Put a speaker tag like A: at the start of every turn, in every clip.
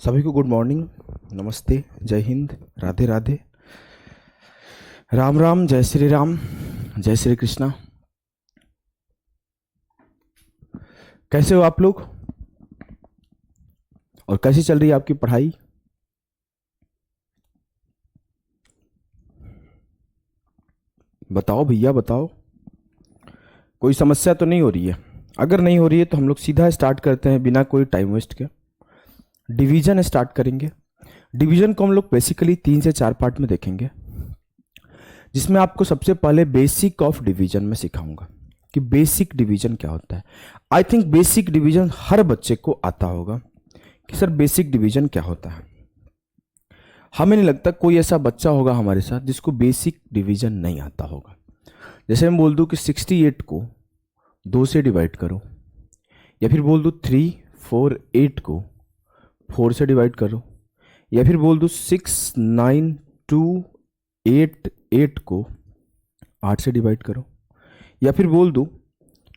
A: सभी को good morning, नमस्ते, जय हिंद, राधे राधे, राम राम, जय श्री राम, जय श्री कृष्णा। कैसे हो आप लोग और कैसी चल रही है आपकी पढ़ाई? बताओ भैया बताओ, कोई समस्या तो नहीं हो रही है? अगर नहीं हो रही है तो हम लोग सीधा स्टार्ट करते हैं बिना कोई टाइम वेस्ट के। डिवीजन स्टार्ट करेंगे। डिवीजन को हम लोग बेसिकली 3 से 4 पार्ट में देखेंगे, जिसमें आपको सबसे पहले बेसिक ऑफ डिवीजन में सिखाऊंगा कि बेसिक डिवीजन क्या होता है। आई थिंक बेसिक डिवीजन हर बच्चे को आता होगा कि सर बेसिक डिवीजन क्या होता है। हमें नहीं लगता कोई ऐसा बच्चा होगा हमारे साथ जिसको बेसिक डिवीजन नहीं आता होगा। जैसे मैं बोल दूं कि 68 को 2 से डिवाइड करो, या फिर बोल दूं 3, 4, 8 को 4 से डिवाइड करो, या फिर बोल दूं 6, 9, 2, 8, 8 को 8 से डिवाइड करो, या फिर बोल दूं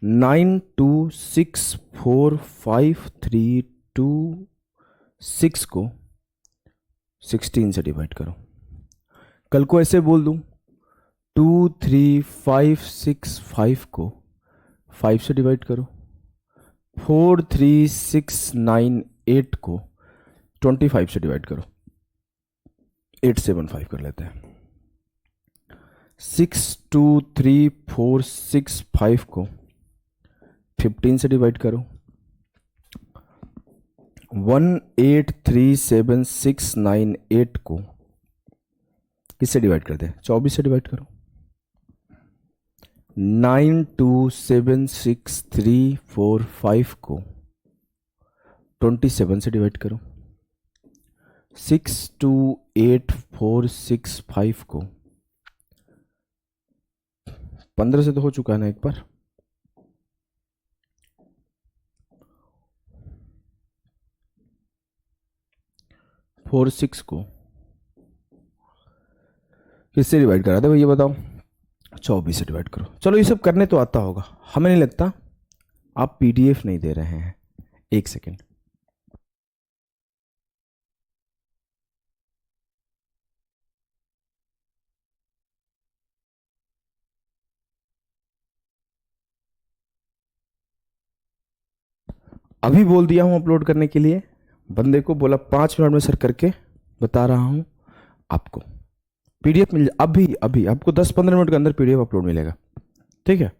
A: 9, 2, 6, 4, 5, 3, 2, 6 को 16 से डिवाइड करो। कल को ऐसे बोल दूं 2, 3, 5, 6, 5 को 5 से डिवाइड करो, 4, 3, 6, 9, 8 को 25 से डिवाइड करो। 8, 7, 5 कर लेते हैं। 6, 2, 3, 4, 6, 5 को 15 से डिवाइड करो। 1, 8, 3, 7, 6, 9, 8 को किससे डिवाइड कर दें? 24 से डिवाइड करो। 9, 2, 7, 6, 3, 4, 5 को 27 से डिवाइड करो। 6, 2, 8, 4, 6, 5 को 15 से तो हो चुका है ना एक बार। 4, 6 को किससे डिवाइड करा था भैया बताओ? 24 से डिवाइड करो। चलो ये सब करने तो आता होगा, हमें नहीं लगता आप पीडीएफ नहीं दे रहे हैं। एक सेकेंड। अभी बोल दिया हूं अपलोड करने के लिए, बंदे को बोला 5 मिनट में सर करके बता रहा हूं आपको। पीडीएफ मिल अभी अभी आपको 10-15 मिनट के अंदर पीडीएफ अपलोड मिलेगा, ठीक है?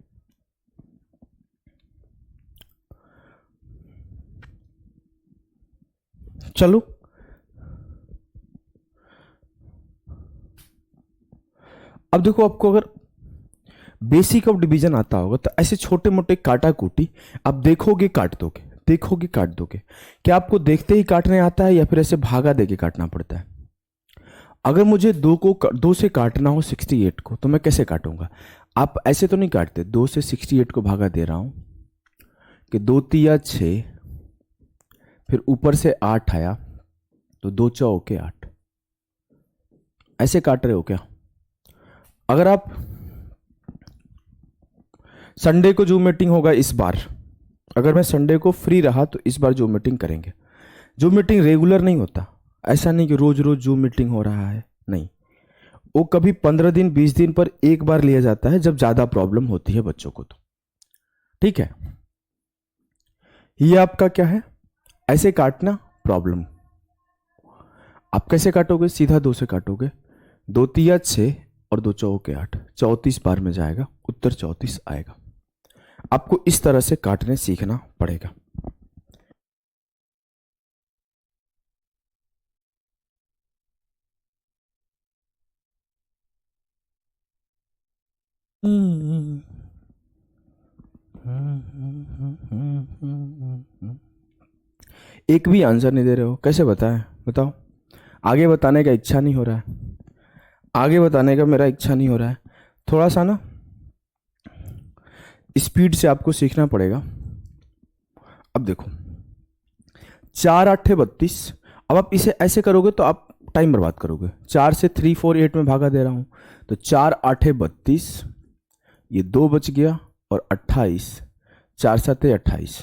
A: चलो अब देखो, आपको अगर बेसिक ऑफ डिवीजन आता होगा तो ऐसे छोटे मोटे काटा कूटी आप देखोगे काट दोगे, देखोगे काट दोगे। क्या आपको देखते ही काटने आता है या फिर ऐसे भागा देके काटना पड़ता है? अगर मुझे 2 से काटना हो 68 को तो मैं कैसे काटूंगा? आप ऐसे तो नहीं काटते। 2 से 68 को भागा दे रहा हूं कि 2 तिया 6, फिर ऊपर से 8 आया तो 2 चौके 8। ऐसे काट रहे हो क्या? अगर आप संडे को जूम मीटिंग होगा इस बार, अगर मैं संडे को फ्री रहा तो इस बार जूम मीटिंग करेंगे। जूम मीटिंग रेगुलर नहीं होता, ऐसा नहीं कि रोज रोज जूम मीटिंग हो रहा है, नहीं। वो कभी 15 दिन 20 दिन पर एक बार लिया जाता है जब ज्यादा प्रॉब्लम होती है बच्चों को, तो ठीक है। ये आपका क्या है? ऐसे काटना प्रॉब्लम। आप कैसे काटोगे? सीधा 2 से काटोगे। 2 तिया 6 और 2 चौके 8, 34 बार में जाएगा, उत्तर 34 आएगा। आपको इस तरह से काटने सीखना पड़ेगा। एक भी आंसर नहीं दे रहे हो, कैसे बताएं? बताओ। आगे बताने का इच्छा नहीं हो रहा है, आगे बताने का मेरा इच्छा नहीं हो रहा है। थोड़ा सा ना स्पीड से आपको सीखना पड़ेगा। अब देखो 4 8 32। अब आप इसे ऐसे करोगे तो आप टाइम बर्बाद करोगे। 4 से 3, 4, 8 में भागा दे रहा हूं तो 4 8 32, ये 2 बच गया और 28, 4 7 28।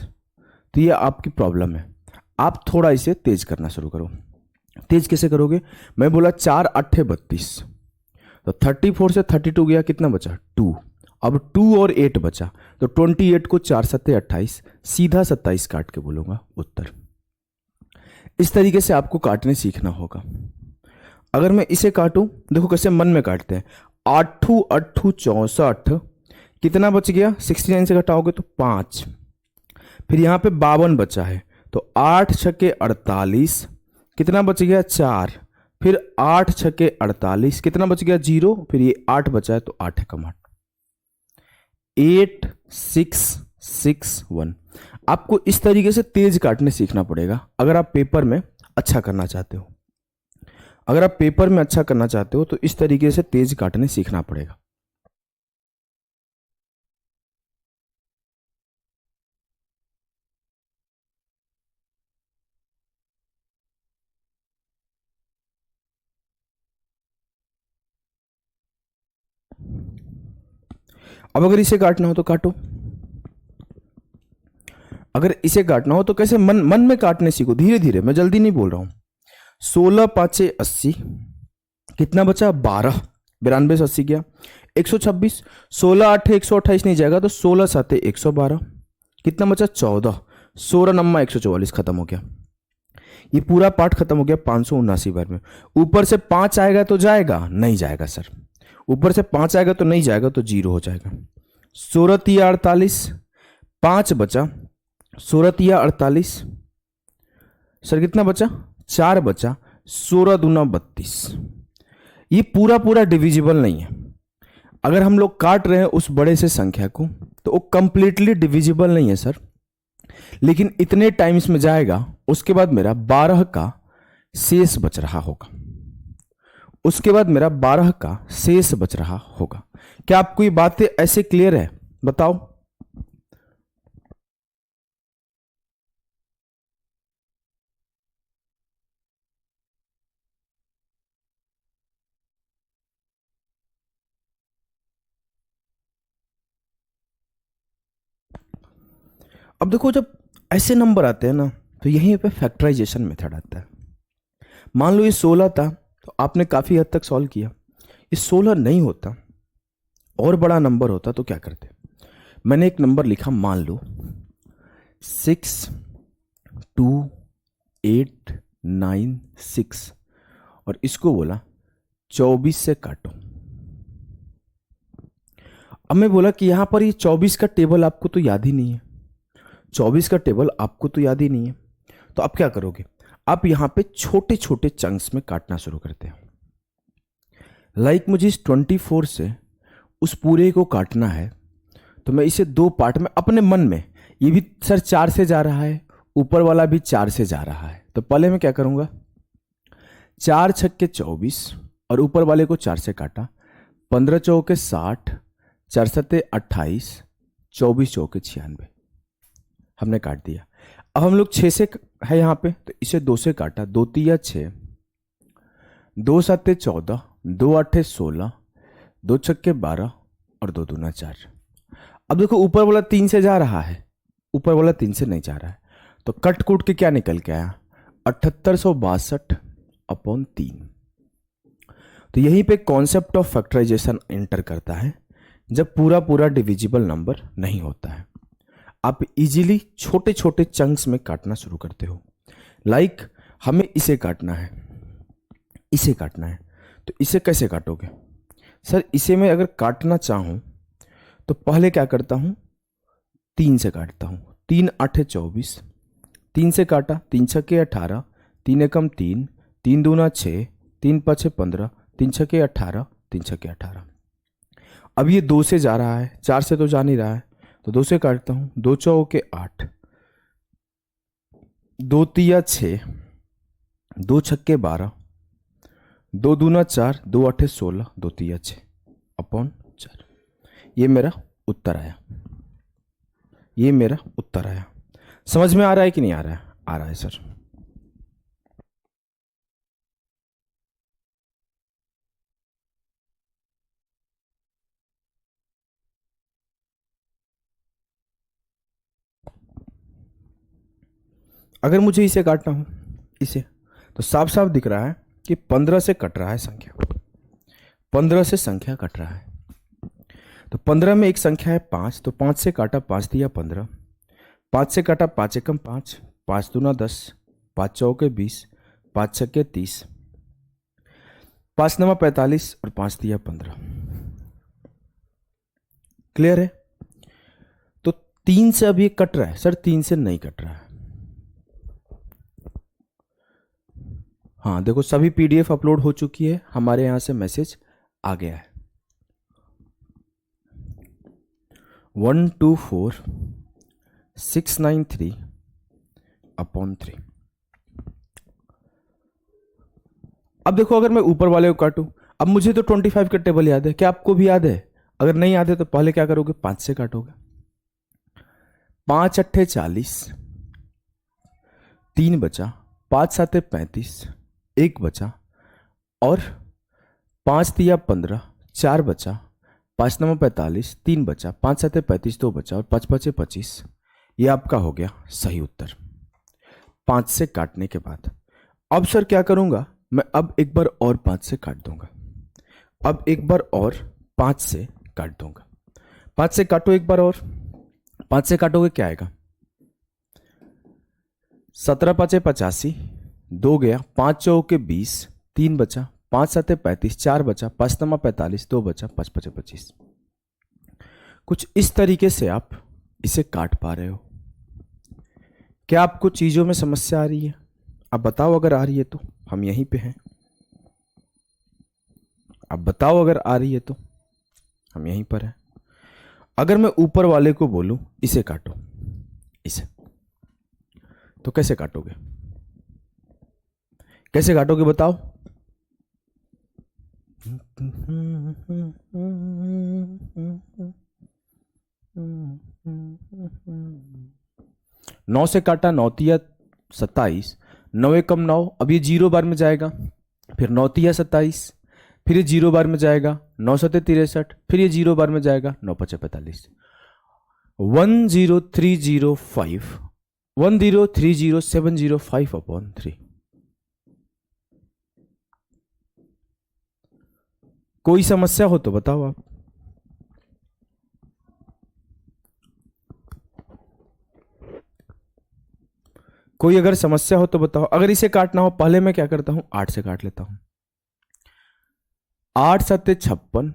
A: तो ये आपकी प्रॉब्लम है। आप थोड़ा इसे तेज करना शुरू करो। तेज कैसे करोगे? मैं बोला 4 अट्ठे 32, तो 34 से 32 गया, कितना बचा? 2। अब 2 और 8 बचा, तो 28 को 4 सत्ते 28, सीधा 27 काट के बोलूंगा उत्तर। इस तरीके से आपको काटने सीखना होगा। अगर मैं इसे काटूं, देखो कैसे मन में काटते हैं। 8 8 64, कितना बच गया? 69 से घटाओगे तो 5, फिर यहाँ पे 52 बचा है, तो 8 छके 48, कितना बच गया? 4, फिर 8 छके 48, कितना बच गया? 0, फिर ये 8 बचा है, तो 8 है कम 8, 8 6 6 1। आपको इस तरीके से तेज काटने सीखना पड़ेगा अगर आप पेपर में अच्छा करना चाहते हो। अगर आप पेपर में अच्छा करना चाहते हो तो इस तरीके से तेज काटने सीखना पड़ेगा। अब अगर इसे काटना हो तो काटो। अगर इसे काटना हो तो कैसे मन मन में काटने सीखो, धीरे धीरे, मैं जल्दी नहीं बोल रहा हूं। 16 पाँचे 80, कितना बचा? 12, 92 से 80 गया 126, 16 आठे 128 नहीं जाएगा, तो 16 साते 112, कितना बचा? 14, 16 नम्मा 144, खत्म हो गया। ये पूरा पार्ट खत्म हो गया 579 बार में। ऊपर से 5 आएगा तो जाएगा? नहीं जाएगा सर। ऊपर से 5 आएगा तो नहीं जाएगा, तो 0 हो जाएगा। 16 तिया 48, 5 बचा, 16 तिया 48, सर कितना बचा? 4 बचा, 16 दूना 32। ये पूरा पूरा डिविजिबल नहीं है। अगर हम लोग काट रहे हैं उस बड़े से संख्या को, तो वो कंप्लीटली डिविजिबल नहीं है सर, लेकिन इतने टाइम्स में जाएगा। उसके बाद मेरा 12 का शेष बच रहा होगा। उसके बाद मेरा 12 का शेष बच रहा होगा। क्या आपको ये बातें ऐसे क्लियर है? बताओ। अब देखो, जब ऐसे नंबर आते हैं ना, तो यहीं पे फैक्टराइजेशन मेथड आता है। मान लो ये 16 था, तो आपने काफी हद तक सॉल्व किया। ये 16 नहीं होता, और बड़ा नंबर होता, तो क्या करते? मैंने एक नंबर लिखा, मान लो 62896, और इसको बोला 24 से काटो। अब मैं बोला कि यहां पर ये 24 का टेबल आपको तो याद ही नहीं है। 24 का टेबल आपको तो याद ही नहीं है, तो आप क्या करोगे? आप यहां पे छोटे छोटे चंक्स में काटना शुरू करते हैं। लाइक मुझे इस 24 से उस पूरे को काटना है, तो मैं इसे 2 पार्ट में अपने मन में, ये भी सर 4 से जा रहा है, ऊपर वाला भी 4 से जा रहा है, तो पहले मैं क्या करूंगा? 4 छक्के 24, और ऊपर वाले को 4 से काटा, 15 चौके 60, 4 सत्ते 28, 24 चौके 96, हमने काट दिया। अब हम लोग 6 से है यहाँ पे, तो इसे 2 से काटा, 2 तिया 6, 2 सत्ते 14, 2 आठे 16, 2 छक्के 12, और 2 दूना 4। अब देखो ऊपर वाला 3 से जा रहा है, ऊपर वाला 3 से नहीं जा रहा है, तो कट कूट के क्या निकल के आया? 7862 अपॉन 3। तो यहीं पे कॉन्सेप्ट ऑफ फैक्टराइजेशन एंटर करता है, जब पूरा पूरा डिविजिबल नंबर नहीं होता है। आप इजीली छोटे छोटे चंक्स में काटना शुरू करते हो। लाइक हमें इसे काटना है, इसे काटना है, तो इसे कैसे काटोगे? सर इसे मैं अगर काटना चाहूं तो पहले क्या करता हूं? 3 से काटता हूं। 3 आठे 24, 3 से काटा, 3 छके 18, 3 एकम 3, 3 दूना 6, 3 पाँचे 15, 3 छके 18, 3 छके 18। अब ये 2 से जा रहा है, 4 से तो जा नहीं रहा है, तो 2 से काटता हूं। 2 चौके 8, 2 तिया 6, 2 छक्के 12, 2 दूना 4, 2 आठे 16, 2 तिया 6 अपॉन 4। ये मेरा उत्तर आया। ये मेरा उत्तर आया। समझ में आ रहा है कि नहीं आ रहा है? आ रहा है सर। अगर मुझे इसे काटना हो, इसे, तो साफ साफ दिख रहा है कि 15 से कट रहा है संख्या, 15 से संख्या कट रहा है। तो 15 में एक संख्या है 5, तो 5 से काटा 5 दिया 15, 5 से काटा 5 एकम 5, 5 दूना 10, 5 चौके 20, 5 छक्के 30, 5 नवा 45 और 5 दिया 15। क्लियर है? तो 3 से अब ये कट रहा है सर, 3 से नहीं कट रहा है। हाँ देखो, सभी पीडीएफ अपलोड हो चुकी है, हमारे यहां से मैसेज आ गया है। 124,693/3। अब देखो, अगर मैं ऊपर वाले को काटूं, अब मुझे तो 25 का टेबल याद है, क्या आपको भी याद है? अगर नहीं याद है तो पहले क्या करोगे, 5 से काटोगे। 5 अट्ठे 40, 3 बचा, 5 साते 35, 1 बचा, और 5 दिया 15, 4 बचा, 5 नवा 45, 3 बचा, 5 साते 35, 2 बचा, और 5 बचे 25। ये आपका हो गया सही उत्तर 5 से काटने के बाद। अब सर क्या करूंगा मैं, अब एक बार और 5 से काट दूंगा, अब एक बार और 5 से काट दूंगा। 5 से काटो एक बार और, 5 से काटोगे क्या आएगा, 17 5 85, 2 गया, 5 चौके 20, 3 बचा, 5 साते 35, 4 बचा, 5 नमा 45, 2 बचा, 5 पचे 25। कुछ इस तरीके से आप इसे काट पा रहे हो। क्या आपको चीजों में समस्या आ रही है? आप बताओ, अगर आ रही है तो हम यहीं पे हैं। आप बताओ, अगर आ रही है तो हम यहीं पर हैं। अगर मैं ऊपर वाले को बोलूं इसे काटो, इसे, तो कैसे काटोगे? कैसे काटोगे बताओ? 9 से काटा, 9 तिया 27, 9 एकम 9, अब ये 0 बार में जाएगा, फिर 9 तिया 27, फिर ये 0 बार में जाएगा, 9 सते 63, फिर ये 0 बार में जाएगा, 9 पचे 45। 10305 1030705/3। कोई समस्या हो तो बताओ आप। कोई अगर समस्या हो तो बताओ। अगर इसे काटना हो, पहले मैं क्या करता हूं, 8 से काट लेता हूं। 8 सत्ते 56,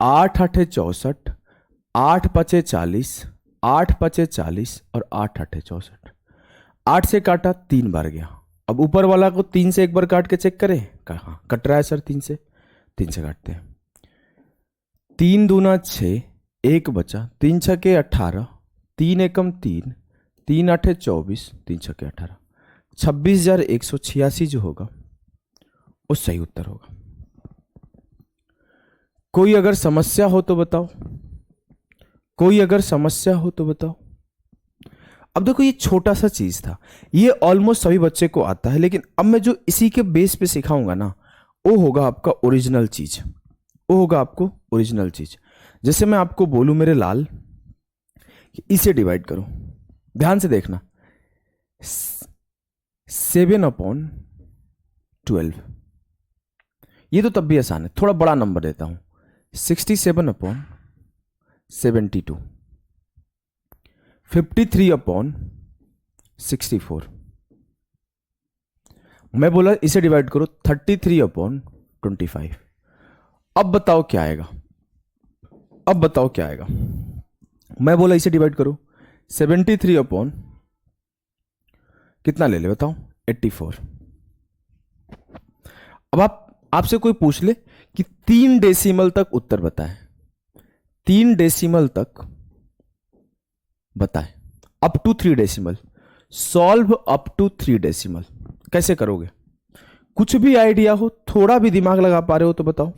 A: 8 अठे 64, 8 पचे 40, 8 पचे 40 और 8 अठे 64। 8 से काटा, 3 बार गया। अब ऊपर वाला को 3 से एक बार काट के चेक करें, कहा कट रहा है सर 3 से, 3 से काटते हैं। 3 दूना 6, 1 बचा, 3 छके 18, 3 एकम 3, 3 अठे 24, 3 छके 18, 26,186 जो होगा वो सही उत्तर होगा। कोई अगर समस्या हो तो बताओ, कोई अगर समस्या हो तो बताओ। अब देखो, ये छोटा सा चीज था, ये ऑलमोस्ट सभी बच्चे को आता है, लेकिन अब मैं जो इसी के बेस पे सिखाऊंगा ना, वो होगा आपका ओरिजिनल चीज, वो होगा आपको ओरिजिनल चीज। जैसे मैं आपको बोलूं मेरे लाल, इसे डिवाइड करो, ध्यान से देखना, 7/12, ये तो तब भी आसान है, थोड़ा बड़ा नंबर देता हूं, 67/72, 53/64। मैं बोला इसे डिवाइड करो 33/25। अब बताओ क्या आएगा, अब बताओ क्या आएगा। मैं बोला इसे डिवाइड करो 73 कितना ले ले बताओ, 84। अब आपसे कोई पूछ ले कि 3 डेसिमल तक उत्तर बताए, 3 डेसिमल तक बताए, up to 3 decimal, solve up to 3 decimal, कैसे करोगे? कुछ भी आइडिया हो, थोड़ा भी दिमाग लगा पा रहे हो तो बताओ।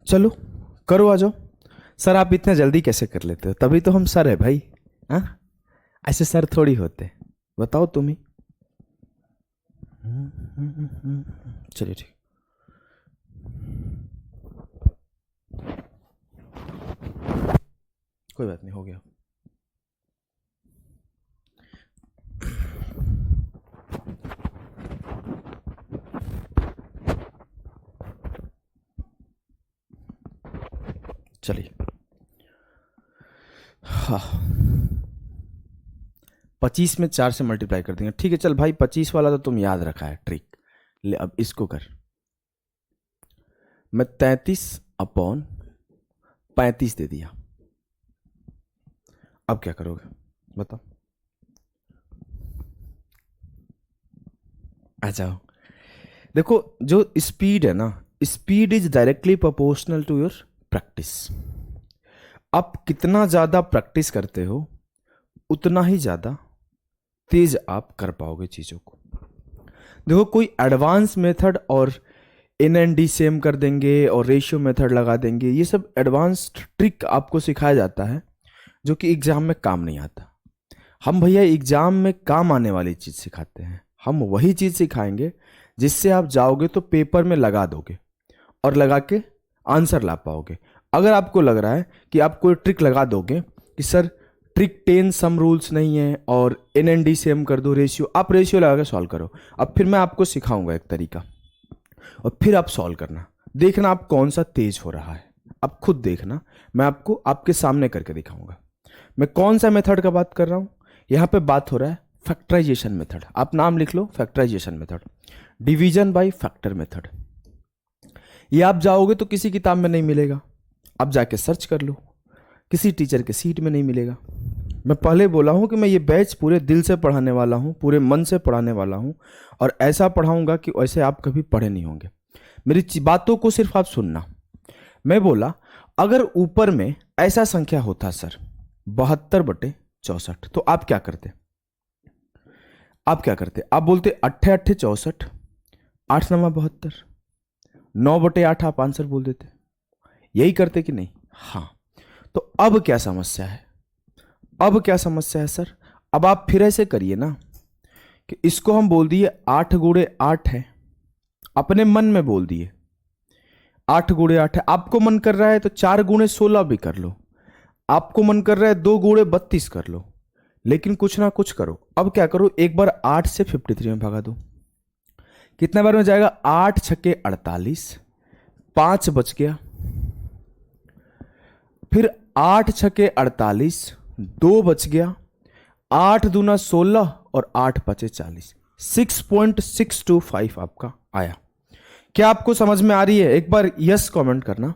A: चलो करो, आ जाओ। सर आप इतना जल्दी कैसे कर लेते हो? तभी तो हम सर है भाई। हाँ, ऐसे सर थोड़ी होते, बताओ तुम ही। चलिए ठीक, कोई बात नहीं, हो गया। चलिए, हाँ, 25 में 4 से मल्टीप्लाई कर देंगे। ठीक है, चल भाई 25 वाला तो तुम याद रखा है ट्रिक। ले अब इसको कर, मैं 33/35 दे दिया। अब क्या करोगे बताओ, आ जाओ। देखो, जो स्पीड है ना, speed is directly proportional to your practice. आप कितना ज़्यादा प्रैक्टिस करते हो उतना ही ज़्यादा तेज आप कर पाओगे चीज़ों को। देखो, कोई एडवांस मेथड और इन एंड डी सेम कर देंगे और रेशियो मेथड लगा देंगे, ये सब एडवांस्ड ट्रिक आपको सिखाया जाता है जो कि एग्जाम में काम नहीं आता। हम भैया एग्जाम में काम आने वाली चीज़ सिखाते हैं। हम वही चीज़ सिखाएंगे जिससे आप जाओगे तो पेपर में लगा दोगे और लगा के आंसर ला पाओगे। अगर आपको लग रहा है कि आप कोई ट्रिक लगा दोगे कि सर ट्रिक 10 सम रूल्स नहीं है और एन एन डी सेम कर दो, रेशियो, आप रेशियो लगा के सॉल्व करो। अब फिर मैं आपको सिखाऊंगा एक तरीका और फिर आप सॉल्व करना, देखना आप कौन सा तेज हो रहा है। आप खुद देखना, मैं आपको आपके सामने करके दिखाऊंगा। मैं कौन सा मेथड का बात कर रहा हूँ, यहाँ पे बात हो रहा है फैक्टराइजेशन मेथड। आप नाम लिख लो, factorization method, division by factor method. ये आप जाओगे तो किसी किताब में नहीं मिलेगा, आप जाके सर्च कर लो, किसी टीचर के सीट में नहीं मिलेगा। मैं पहले बोला हूँ कि मैं ये बैच पूरे दिल से पढ़ाने वाला हूँ, पूरे मन से पढ़ाने वाला हूँ और ऐसा पढ़ाऊँगा कि वैसे आप कभी पढ़े नहीं होंगे। मेरी बातों को सिर्फ आप सुनना। मैं बोला अगर ऊपर में ऐसा संख्या होता सर 72/64, तो आप क्या करते? आप बोलते 8 8 64, 8 9 72, 9/8 आप आंसर बोल देते। यही करते कि नहीं? हाँ। तो अब क्या समस्या है? सर, अब आप फिर ऐसे करिए ना कि इसको हम बोल दिए 8 गुणे 8 है, अपने मन में बोल दिए 8 गुणे 8 है। आपको मन कर रहा है तो 4 गुणे 16 भी कर लो, आपको मन कर रहा है 2 गुणे 32 कर लो, लेकिन कुछ ना कुछ करो। अब क्या करो, एक बार 8 से 53 में भगा दो। कितने बार में जाएगा? 8 छक्के 48, 5 बच गया। फिर 8 छक्के 48, 2 बच गया, 8 दूना 16 और 8 पचे 40, 6.625 आपका आया। क्या आपको समझ में आ रही है? एक बार यस कमेंट करना।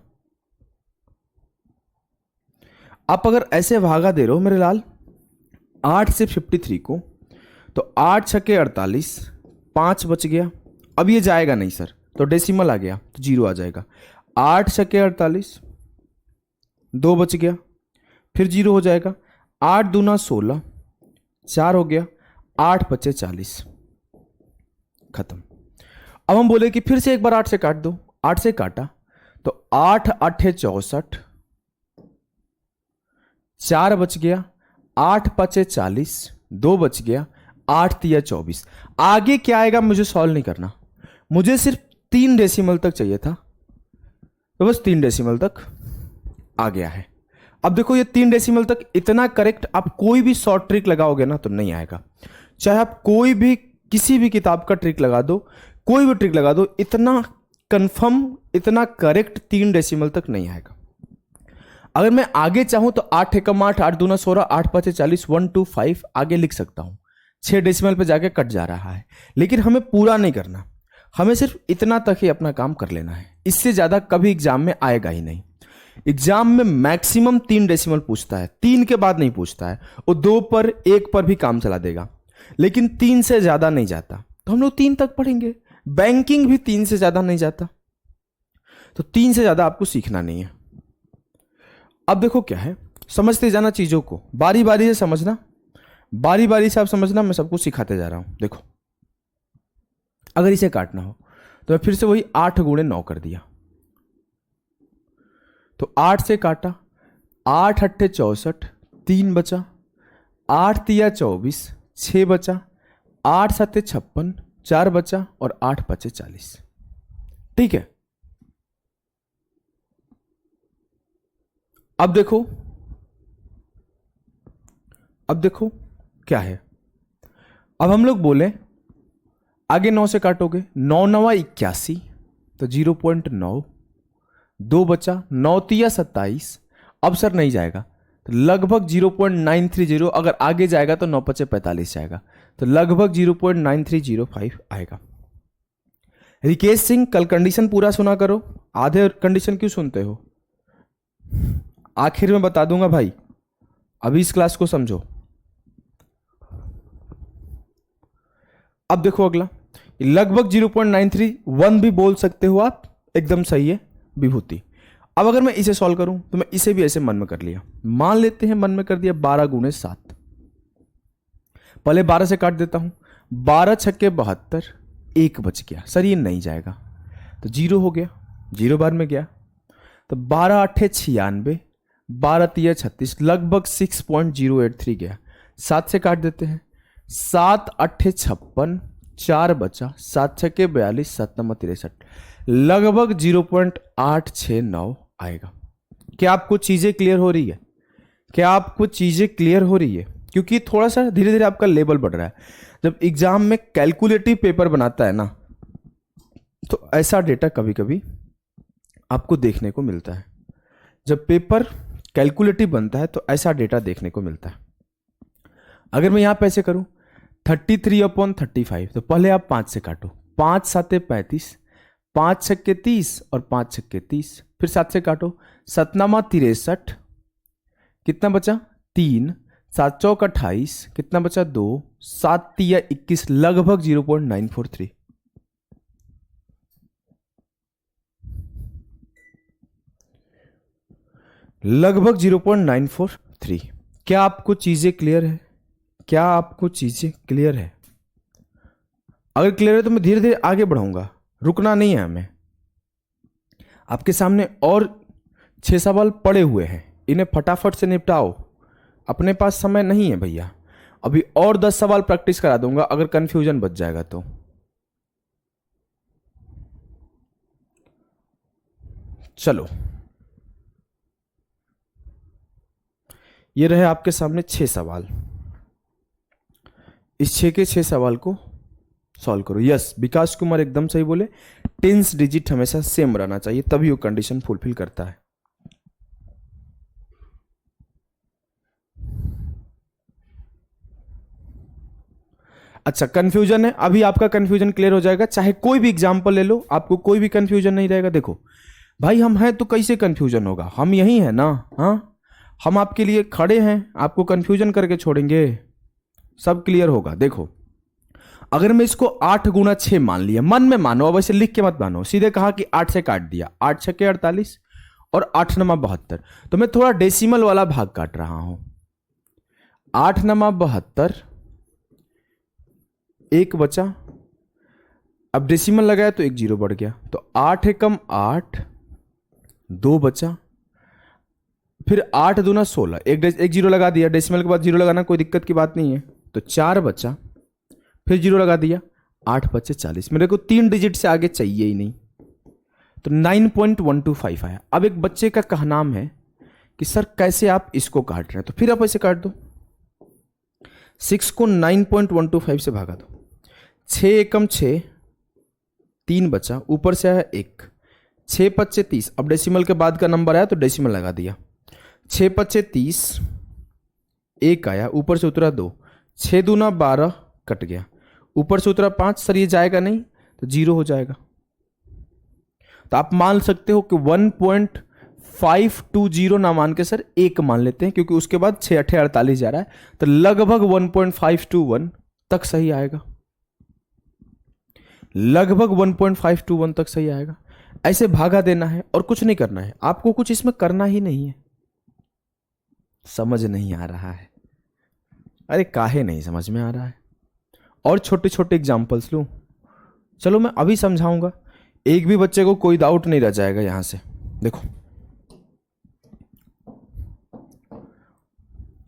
A: आप अगर ऐसे भागा दे रहे हो मेरे लाल 8 से 53 को, तो 8 छक्के 48, 5 बच गया। अब ये जाएगा नहीं सर, तो डेसिमल आ गया तो 0 आ जाएगा। 8 छक्के 48, 2 बच गया, फिर 0 हो जाएगा। 8 दूना 16, 4 हो गया, 8 पचे 40, खत्म। अब हम बोले कि फिर से एक बार 8 से काट दो। 8 से काटा तो 8 8 64, 4 बच गया, 8 पचे 40, 2 बच गया, 8 तिया 24। आगे क्या आएगा मुझे सॉल्व नहीं करना, मुझे सिर्फ 3 डेसिमल तक चाहिए था, तो बस 3 डेसिमल तक आ गया है। अब देखो ये 3 डेसिमल तक इतना करेक्ट आप कोई भी शॉर्ट ट्रिक लगाओगे ना तो नहीं आएगा। चाहे आप कोई भी किसी भी किताब का ट्रिक लगा दो, कोई भी ट्रिक लगा दो, इतना कंफर्म, इतना करेक्ट 3 डेसिमल तक नहीं आएगा। अगर मैं आगे चाहूं तो 8 एकम 8, 8 दूना 16, 8 पचे 40, 1 2 5 आगे लिख सकता हूं। 6 डेसिमल पे जाके कट जा रहा है, लेकिन हमें पूरा नहीं करना, हमें सिर्फ इतना तक ही अपना काम कर लेना है। इससे ज्यादा कभी एग्जाम में आएगा ही नहीं। एग्जाम में मैक्सिमम 3 डेसिमल पूछता है, 3 के बाद नहीं पूछता है। वो 2 पर 1 पर भी काम चला देगा, लेकिन 3 से ज्यादा नहीं जाता। तो हम लोग 3 तक पढ़ेंगे। बैंकिंग भी 3 से ज्यादा नहीं जाता, तो 3 से ज्यादा आपको सीखना नहीं है। अब देखो क्या है, समझते जाना चीजों को, बारी बारी से समझना, बारी बारी से आप समझना, मैं सबको सिखाते जा रहा हूं। देखो अगर इसे काटना हो तो मैं फिर से वही 8 गुणे 9 कर दिया, तो 8 से काटा, 8 अट्ठे 64, 3 बचा, 8 तिया 24, 6 बचा, 8 सत्ते 56, 4 बचा और 8 बचे 40। ठीक है, अब देखो, अब देखो क्या है। अब हम लोग बोले आगे 9 से काटोगे, 9 9 81, तो 0.9, 2 बचा, 9 तिया 27। अब सर नहीं जाएगा, तो लगभग 0.930, अगर आगे जाएगा तो 9 पचे 45 जाएगा, तो लगभग 0.9305 आएगा। रिकेश सिंह, कल कंडीशन पूरा सुना करो, आधे कंडीशन क्यों सुनते हो? आखिर में बता दूंगा भाई, अभी इस क्लास को समझो। अब देखो अगला, लगभग 0.931 भी बोल सकते हो आप, एकदम सही है विभूति। अब अगर मैं इसे सॉल्व करूं तो मैं इसे भी ऐसे मन में कर लिया, मान लेते हैं मन में कर दिया 12 गुणे 7। पहले 12 से काट देता हूं, 12 छक्के 72, 1 बच गया। सर ये नहीं जाएगा, तो 0 हो गया, 0 बार में गया, तो 12 8 96, 12 3 36, लगभग 6.083 गया। 7 से काट देते हैं, 7 8 56, 4 बचा, 7 छक्के 42, 7 9 63, लगभग 0.869 आएगा। क्या आपको चीजें क्लियर हो रही है? क्या आपको चीजें क्लियर हो रही है? क्योंकि थोड़ा सा धीरे धीरे आपका लेवल बढ़ रहा है। जब एग्जाम में कैलकुलेटिव पेपर बनाता है ना, तो ऐसा डेटा कभी कभी आपको देखने को मिलता है। जब पेपर कैलकुलेटिव बनता है तो ऐसा डेटा देखने को मिलता है। अगर मैं यहां पे ऐसे करूं 33/35, तो पहले आप 5 से काटो, 5 7 35, 5 छक्के 30 और 5 छक्के 30, फिर 7 से काटो, 7 9 63, कितना बचा 3, 7 चौक 28, कितना बचा 2, 7 3 21, लगभग 0.943। लगभग 0.943। क्या आपको चीजें क्लियर है? क्या आपको चीजें क्लियर है? अगर क्लियर है तो मैं धीरे धीरे आगे बढ़ाऊंगा, रुकना नहीं है हमें। आपके सामने और 6 सवाल पड़े हुए हैं, इन्हें फटाफट से निपटाओ, अपने पास समय नहीं है भैया। अभी और 10 सवाल प्रैक्टिस करा दूंगा, अगर कंफ्यूजन बच जाएगा तो। चलो, ये रहे आपके सामने 6 सवाल। इस 6 के 6 सवाल को सॉल्व करो। यस, विकास कुमार एकदम सही बोले, टेंस डिजिट हमेशा सेम रहना चाहिए, तभी वो कंडीशन फुलफिल करता है। अच्छा, कंफ्यूजन है, अभी आपका कंफ्यूजन क्लियर हो जाएगा। चाहे कोई भी एग्जांपल ले लो, आपको कोई भी कंफ्यूजन नहीं रहेगा। देखो भाई, हम हैं तो कैसे कंफ्यूजन होगा? हम यही है ना, हाँ, हम आपके लिए खड़े हैं, आपको कंफ्यूजन करके छोड़ेंगे? सब क्लियर होगा। देखो, अगर मैं इसको 8 गुना 6 मान लिया, मन में मानो, अब ऐसे लिख के मत मानो, सीधे कहा कि 8 से काट दिया, 8 छक्के 48 और 8 9 72, तो मैं थोड़ा डेसिमल वाला भाग काट रहा हूं। 8 9 72, 1 बचा, अब डेसिमल लगाया तो 1 0 बढ़ गया, तो 8 एकम 8, 2 बचा, फिर 8 दूना 16, एक 0 लगा दिया, डेसिमल के बाद 0 लगाना कोई दिक्कत की बात नहीं है, तो 4 बचा, फिर 0 लगा दिया, 8 बचे 40। मेरे को 3 डिजिट से आगे चाहिए ही नहीं, तो 9.125 आया। अब एक बच्चे का कहनाम है कि सर कैसे आप इसको काट रहे हैं, तो फिर आप ऐसे काट दो, 6 को 9.125 से भागा दो, 6 एकम 6, 3 बचा, ऊपर से आया 1, 6 पच्चे 30, अब डेसिमल के बाद का नंबर आया तो डेसिमल लगा दिया, 6 पच्चे 30, 1 आया, ऊपर से उतरा 2, 6 दूना 12, कट गया, ऊपर से उतरा 5, सर ये जाएगा नहीं, तो 0 हो जाएगा। तो आप मान सकते हो कि 1.520 ना मान के सर 1 मान लेते हैं, क्योंकि उसके बाद 6 8 48 जा रहा है, तो लगभग 1.521 तक सही आएगा, लगभग 1.521 तक सही आएगा। ऐसे भागा देना है और कुछ नहीं करना है, आपको कुछ इसमें करना ही नहीं है। समझ नहीं आ रहा है? अरे काहे नहीं समझ में आ रहा है? और छोटे छोटे एग्जाम्पल्स लूं? चलो मैं अभी समझाऊंगा, एक भी बच्चे को कोई डाउट नहीं रह जाएगा यहां से। देखो,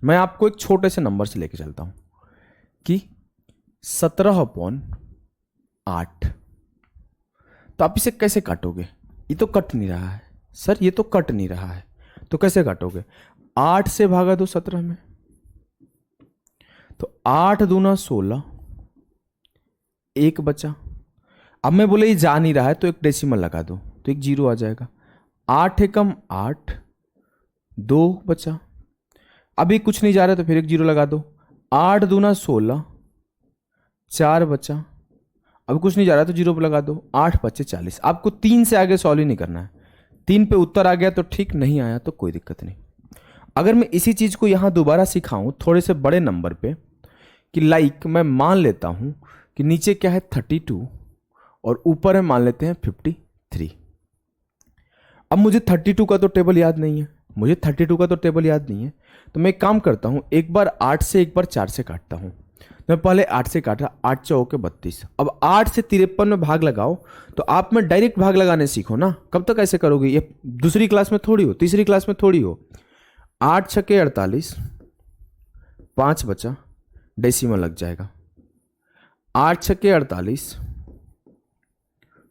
A: मैं आपको एक छोटे से नंबर से लेके चलता हूं कि 17/, 8। तो आप इसे कैसे काटोगे? ये तो कट नहीं रहा है सर, ये तो कट नहीं रहा है, तो कैसे काटोगे? 8 से भागा दो 17 में, तो 8 दूना 16, एक बचा। अब मैं बोले ये जा नहीं रहा है तो एक डेसिमल लगा दो, तो एक जीरो आ जाएगा। 8 एकम 8, 2 बचा। अभी कुछ नहीं जा रहा है तो फिर एक जीरो लगा दो। 8 दूना 16, 4 बचा। अब कुछ नहीं जा रहा तो जीरो पे लगा दो। 8 बचे 40। आपको 3 से आगे सॉल्व ही नहीं करना है। 3 पे उत्तर आ गया तो ठीक, नहीं आया तो कोई दिक्कत नहीं। अगर मैं इसी चीज को यहां दोबारा सिखाऊं थोड़े से बड़े नंबर पे, कि लाइक मैं मान लेता हूं कि नीचे क्या है 32 और ऊपर है मान लेते हैं 53। अब मुझे 32 का तो टेबल याद नहीं है, तो मैं एक काम करता हूं, एक बार 8 से एक बार 4 से काटता हूं। मैं पहले 8 से काटा, 8 चौके 32। अब 8 से 53 में भाग लगाओ, तो आप में डायरेक्ट भाग लगाने सीखो ना। कब तक ऐसे करोगे? ये दूसरी क्लास में थोड़ी हो, तीसरी क्लास में थोड़ी हो। 8 छके 48, 5 बचा, डेसिमल लग जाएगा। 8 छके 48,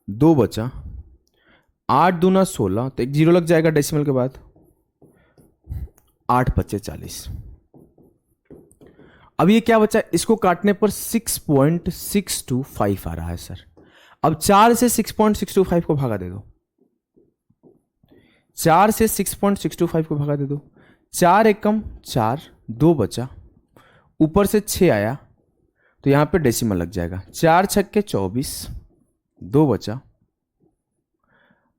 A: 2 बचा। 8 दूना 16, तो एक जीरो लग जाएगा डेसिमल के बाद। 8 बचे 40। अब ये क्या बचा? इसको काटने पर 6.625 आ रहा है सर। अब 4 से 6.625 को भागा दे दो। 4 से 6.625 को भागा दे दो। 4 एकम 4, 2 बचा। ऊपर से 6 आया तो यहां पे डेसिमल लग जाएगा। 4 छक्के 24, 2 बचा।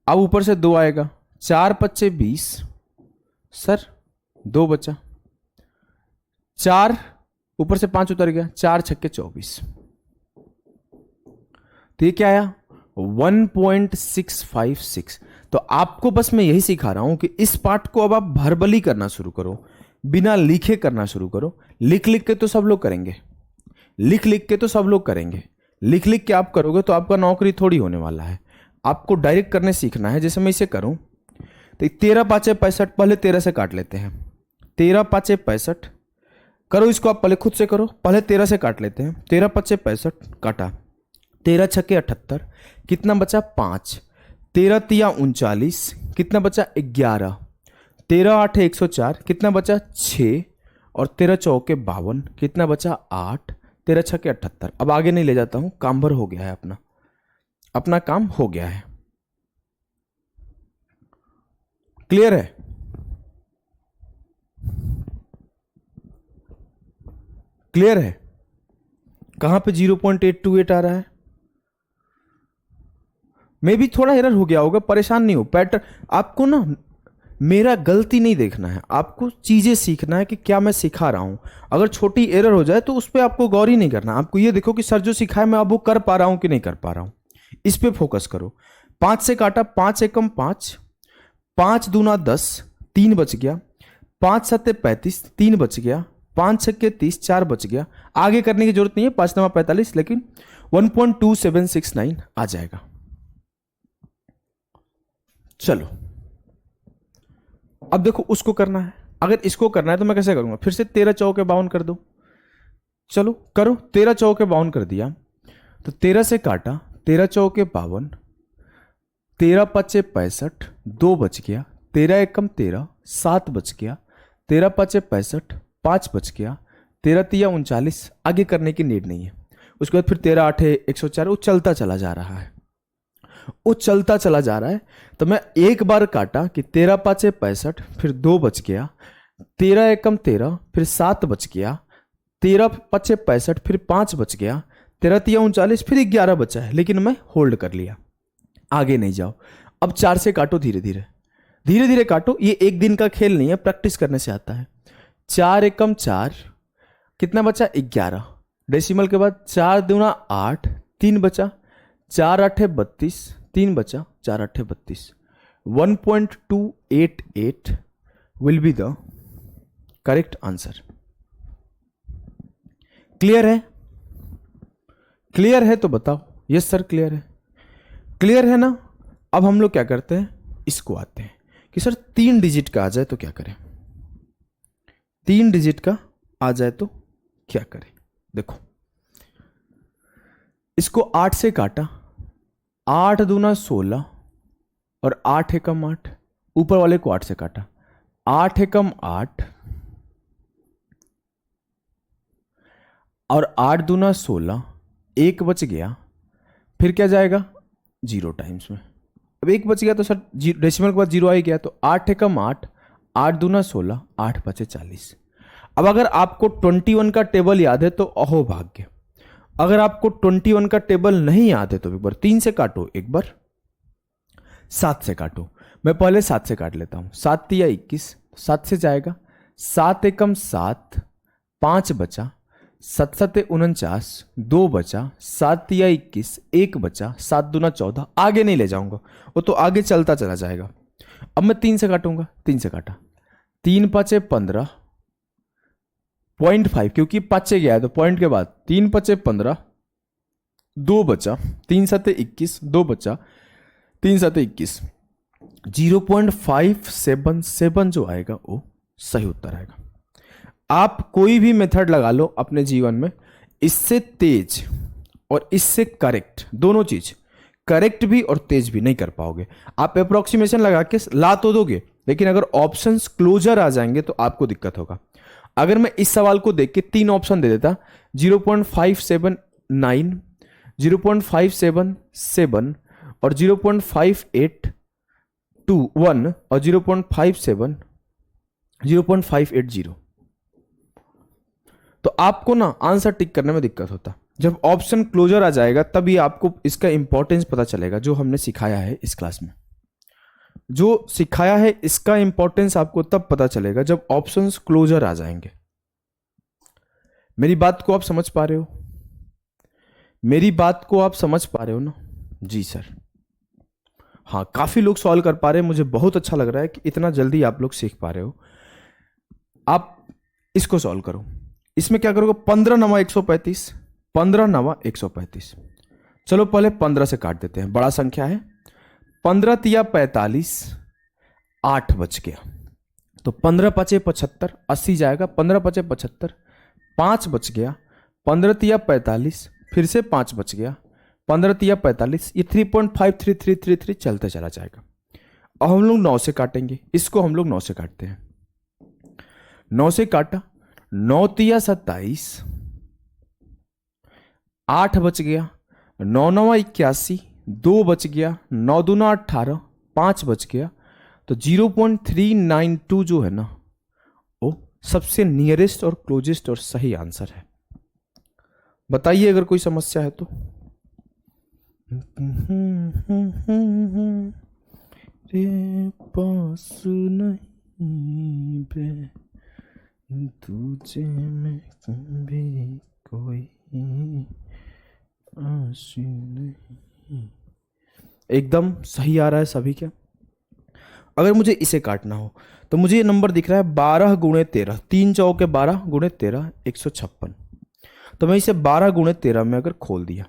A: अब ऊपर से 2 आएगा। 4 पच्चे 20 सर, 2 बचा। 4 ऊपर से 5 उतर गया। 4 छक्के 24, तो ये क्या आया? 1.656। तो आपको बस मैं यही सिखा रहा हूं कि इस पार्ट को अब आप भर्बली करना शुरू करो, बिना लिखे करना शुरू करो। लिख लिख के तो सब लोग करेंगे, लिख लिख के आप करोगे तो आपका नौकरी थोड़ी होने वाला है। आपको डायरेक्ट करने सीखना है। जैसे मैं इसे करूं तो 13 पाँचे 65, पहले 13 से काट लेते हैं। 13 पाँचे 65 करो, इसको आप पहले खुद से करो। पहले 13 से काट लेते हैं। 13 पच्चे 65 काटा। 13 छक्के 78, कितना बचा? 5। 13 तिया 39, कितना बचा? 11। 13 आठे 104, कितना बचा? 6। और 13 चौके 52, कितना बचा? 8। 13 छक्के 78। अब आगे नहीं ले जाता हूं, काम भर हो गया है, अपना काम हो गया है। क्लियर है? क्लियर है? कहां पे 0.828 आ रहा है? मे भी थोड़ा एरर हो गया होगा, परेशान नहीं हो। पैटर्न आपको ना, मेरा गलती नहीं देखना है, आपको चीजें सीखना है कि क्या मैं सिखा रहा हूं। अगर छोटी एरर हो जाए तो उस पर आपको गौर ही नहीं करना। आपको ये देखो कि सर जो सिखाया मैं अब वो कर पा रहा हूं कि नहीं कर पा रहा हूं, इस पे फोकस करो। 5 से काटा, 5 एकम 5, 5 दूना 10, 3 बच गया। 5 सत्ते 35, 3 बच गया। 5 छक्के 30, 4 बच गया। आगे करने की जरूरत नहीं है, 5 नमा 45, लेकिन 1.2769 आ जाएगा। चलो अब देखो उसको करना है। अगर इसको करना है तो मैं कैसे करूंगा? फिर से 13 चौके 52 कर दो। चलो करो, 13 चौके 52 कर दिया तो 13 से काटा, 13 चौके 52, 13 पच्चे 65, 2 बच गया। 13 एकम 13, 7 बच गया। 13 पच्चे 65, 5 बच गया। 13 तिया 39, आगे करने की नीड नहीं है। उसके बाद फिर 13 आठे 104, वो चलता चला जा रहा है, तो मैं एक बार काटा कि 13 पाँचे 65, फिर 2 बच गया। 13 एकम 13, फिर 7 बच गया। 13 पच्चे 65, फिर 5 बच गया। 13 तिया 39, फिर 11 बचा है, लेकिन मैं होल्ड कर लिया। आगे नहीं जाओ। अब 4 से काटो, धीरे धीरे काटो। ये एक दिन का खेल नहीं है, प्रैक्टिस करने से आता है। 4 एकम 4, कितना बचा? 11। डेसिमल के बाद 4 दूना 8, 3 बचा। 4 आठे 32, 3 बचा। 4 आठे 32। 1.288 will be the correct answer. Clear है? क्लियर है तो बताओ। यस सर क्लियर है। क्लियर है ना? अब हम लोग क्या करते हैं, इसको आते हैं कि सर 3 डिजिट का आ जाए तो क्या करें। 3 डिजिट का आ जाए तो क्या करें? देखो इसको 8 से काटा, 8 दूना 16 और 8 एकम 8, ऊपर वाले को 8 से काटा, 8 एकम 8 और 8 दूना 16, एक बच गया, फिर क्या जाएगा 0 टाइम्स में। अब एक बच गया तो सर डेसिमल के बाद 0 आ ही गया, तो 8 एकम 8, 8 दूना 16, 8 बचे 40। अब अगर आपको 21 का टेबल याद है तो अहो भाग्य, अगर आपको 21 का टेबल नहीं याद है तो एक बार 3 से काटो, एक बार 7 से काटो। मैं पहले 7 से काट लेता हूं, 7 तिया 21, 7 से जाएगा, 7 एकम 7, 5 बचा, 7 सते 49, 2 बचा, 7 तिया 21, 1 बचा, 7 दूना 14, आगे नहीं ले जाऊंगा, वो तो आगे चलता चला जाएगा। अब मैं 3 से काटूंगा, 3 से काटा, 3 5 15, 0.5 क्योंकि 5 से गया है तो पॉइंट के बाद 3 5 15, 2 बचा, 3 7 21, 2 बचा, 3 7 21, 0.577 जो आएगा वो सही उत्तर आएगा। आप कोई भी मेथड लगा लो अपने जीवन में, इससे तेज और इससे करेक्ट, दोनों चीज करेक्ट भी और तेज भी नहीं कर पाओगे। आप अप्रोक्सीमेशन लगा के ला तो दोगे, लेकिन अगर ऑप्शंस क्लोजर आ जाएंगे तो आपको दिक्कत होगा। अगर मैं इस सवाल को देख के 3 ऑप्शन दे देता, 0.579, 0.577 और 0.581 और 0.580, तो आपको ना आंसर टिक करने में दिक्कत होता। जब ऑप्शन क्लोजर आ जाएगा तभी आपको इसका इंपॉर्टेंस पता चलेगा, जो हमने सिखाया है इस क्लास में। जो सिखाया है इसका इंपॉर्टेंस आपको तब पता चलेगा जब ऑप्शंस क्लोजर आ जाएंगे। मेरी बात को आप समझ पा रहे हो? मेरी बात को आप समझ पा रहे हो ना? जी सर। हाँ, काफी लोग सॉल्व कर पा रहे हैं, मुझे बहुत अच्छा लग रहा है कि इतना जल्दी आप लोग सीख पा रहे हो। आप इसको सॉल्व करो। इसमें क्या करोगे, 15 नवा 135, 15 नवा 135। चलो पहले 15 से काट देते हैं, बड़ा संख्या है। 15 तिया 45, 8 बच गया, तो 15 पचे 75, 80 जाएगा, 15 पचे 75, 5 बच गया, 15 तिया 45, फिर से 5 बच गया, 15 तिया 45, ये 3.53333 चलते चला जाएगा। अब हम लोग 9 से काटेंगे, इसको हम लोग 9 से काटते हैं। 9 से काटा, 9 तिया 27, 8 बच गया, 9 नवा 81, 2 बच गया, 9 दूना 18, 5 बच गया, तो 0.392 जो है ना वो सबसे नियरेस्ट और क्लोजेस्ट और सही आंसर है। बताइए अगर कोई समस्या है तो। रे पास नहीं बे, तुझे में भी कोई आंसू नहीं। एकदम सही आ रहा है सभी क्या? अगर मुझे इसे काटना हो तो मुझे ये नंबर दिख रहा है 12 गुणे 13, 3 चौके 12 गुणे 13, 156। तो मैं इसे 12 गुणे 13 में अगर खोल दिया,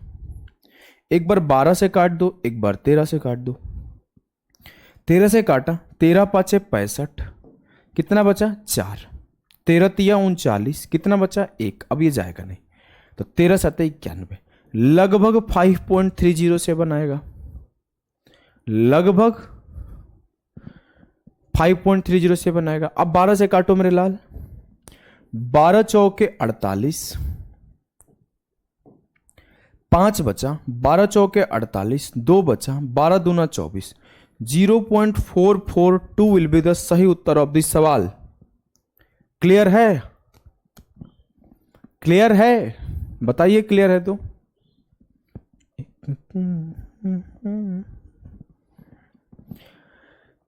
A: एक बार 12 से काट दो, एक बार 13 से काट दो। 13 से काटा, 13 पाँचे 65, कितना बचा 4, 13 तिया 39, कितना बचा 1, अब ये जाएगा नहीं, तो 13 सत्ते 91, लगभग 5.307 आएगा, लगभग 5.307 आएगा। अब 12 से काटो मेरे लाल, 12 चौके 48, 5 बचा, 12 चौके 48, 2 बचा, 12 दूना 24, 0.442 विल बी द सही उत्तर ऑफ दिस सवाल। क्लियर है? क्लियर है? बताइए क्लियर है तो।